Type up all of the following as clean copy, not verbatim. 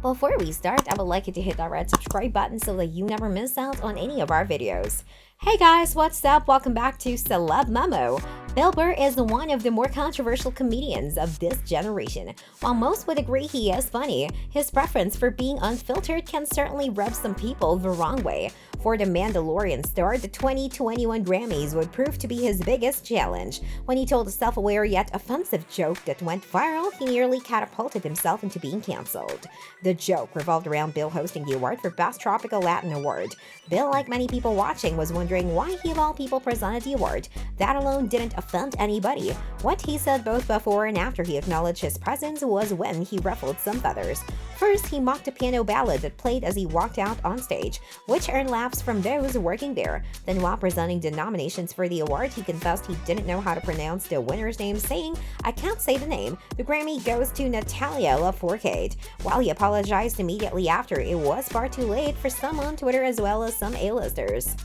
Before we start, I would like you to hit that red subscribe button so that you never miss out on any of our videos. Hey guys, what's up? Welcome back to Celeb Memo. Bill Burr is one of the more controversial comedians of this generation. While most would agree he is funny, his preference for being unfiltered can certainly rub some people the wrong way. For the Mandalorian star, the 2021 Grammys would prove to be his biggest challenge. When he told a self-aware yet offensive joke that went viral, he nearly catapulted himself into being cancelled. The joke revolved around Bill hosting the award for Best Tropical Latin Award. Bill, like many people watching, was wondering why he of all people presented the award. That alone didn't offend anybody. What he said both before and after he acknowledged his presence was when he ruffled some feathers. First, he mocked a piano ballad that played as he walked out on stage, which earned laughs from those working there. Then, while presenting the nominations for the award, he confessed he didn't know how to pronounce the winner's name, saying, "I can't say the name. The Grammy goes to Natalia Lafourcade." While he apologized immediately after, it was far too late for some on Twitter as well as some A-listers.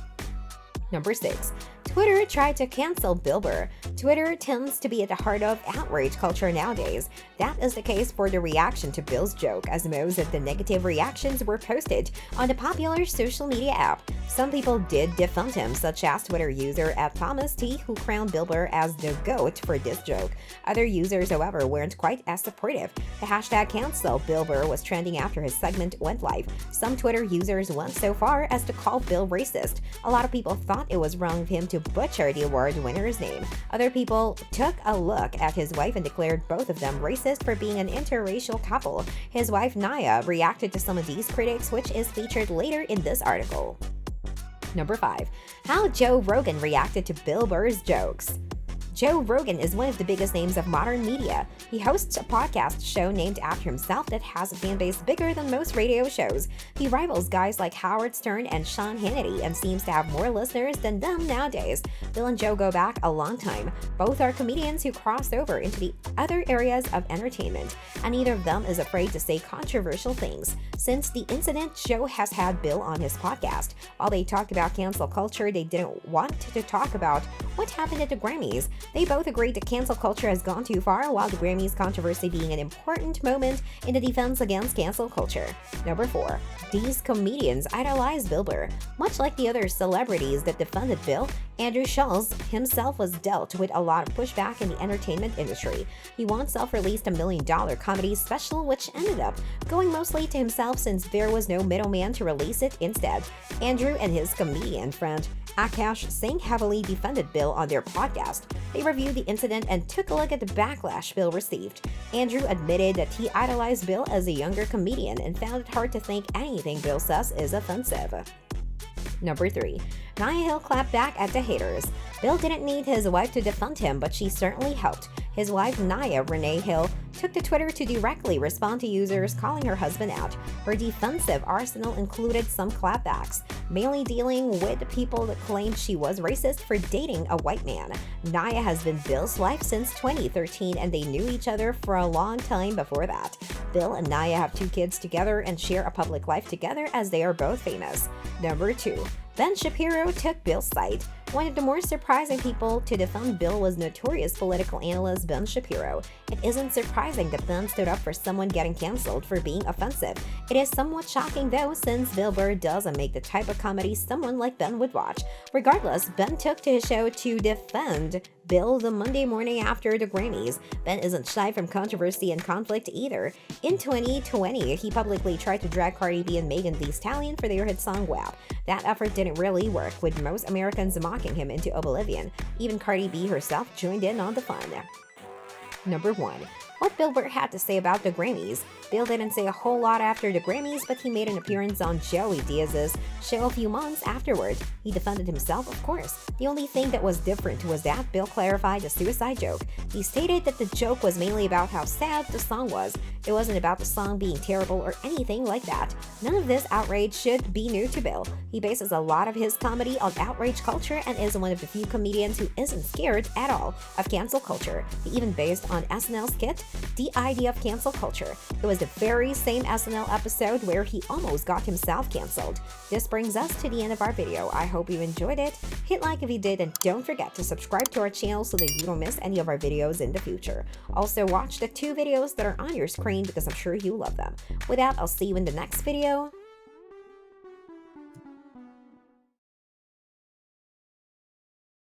Number 6. Twitter tried to cancel Bill Burr. Twitter tends to be at the heart of outrage culture nowadays. That is the case for the reaction to Bill's joke, as most of the negative reactions were posted on the popular social media app. Some people did defend him, such as Twitter user @ThomasT, who crowned Bill Burr as the GOAT for this joke. Other users, however, weren't quite as supportive. The hashtag cancel Bill Burr was trending after his segment went live. Some Twitter users went so far as to call Bill racist. A lot of people thought it was wrong of him to butcher the award winner's name. Other people took a look at his wife and declared both of them racist for being an interracial couple. His wife Naya reacted to some of these critics, which is featured later in this article. Number 5. How Joe Rogan reacted to Bill Burr's jokes. Joe Rogan is one of the biggest names of modern media. He hosts a podcast show named after himself that has a fan base bigger than most radio shows. He rivals guys like Howard Stern and Sean Hannity and seems to have more listeners than them nowadays. Bill and Joe go back a long time. Both are comedians who crossed over into the other areas of entertainment, and neither of them is afraid to say controversial things. Since the incident, Joe has had Bill on his podcast. While they talked about cancel culture, they didn't want to talk about what happened at the Grammys. They both agreed that cancel culture has gone too far, while the Grammys controversy being an important moment in the defense against cancel culture. Number 4. These comedians idolize Bill Burr. Much like the other celebrities that defended Bill, Andrew Schulz himself was dealt with a lot of pushback in the entertainment industry. He once self-released a $1 million comedy special, which ended up going mostly to himself since there was no middleman to release it instead. Andrew and his comedian friend Akash Singh heavily defended Bill on their podcast. They reviewed the incident and took a look at the backlash Bill received. Andrew admitted that he idolized Bill as a younger comedian and found it hard to think anything Bill says is offensive. Number 3. Nia Hill clapped back at the haters. Bill didn't need his wife to defend him, but she certainly helped. His wife, Nia Renee Hill, took to Twitter to directly respond to users calling her husband out. Her defensive arsenal included some clapbacks, mainly dealing with people that claimed she was racist for dating a white man. Nia has been Bill's wife since 2013, and they knew each other for a long time before that. Bill and Nia have 2 kids together and share a public life together, as they are both famous. Number 2. Ben Shapiro took Bill's side. One of the more surprising people to defend Bill was notorious political analyst Ben Shapiro. It isn't surprising that Ben stood up for someone getting canceled for being offensive. It is somewhat shocking though, since Bill Burr doesn't make the type of comedy someone like Ben would watch. Regardless, Ben took to his show to defend Bill the Monday morning after the Grammys. Ben isn't shy from controversy and conflict either. In 2020, he publicly tried to drag Cardi B and Megan Thee Stallion for their hit song WAP. That effort didn't really work, with most Americans mocking him into oblivion. Even Cardi B herself joined in on the fun. Number 1. What Bill Burr had to say about the Grammys. Bill didn't say a whole lot after the Grammys, but he made an appearance on Joey Diaz's show a few months afterward. He defended himself, of course. The only thing that was different was that Bill clarified the suicide joke. He stated that the joke was mainly about how sad the song was. It wasn't about the song being terrible or anything like that. None of this outrage should be new to Bill. He bases a lot of his comedy on outrage culture and is one of the few comedians who isn't scared at all of cancel culture. He even based on SNL skit The idea of cancel culture. It was the very same SNL episode where he almost got himself canceled. This brings us to the end of our video. I hope you enjoyed it. Hit like if you did, and don't forget to subscribe to our channel so that you don't miss any of our videos in the future. Also, watch the 2 videos that are on your screen because I'm sure you love them. With that, I'll see you in the next video.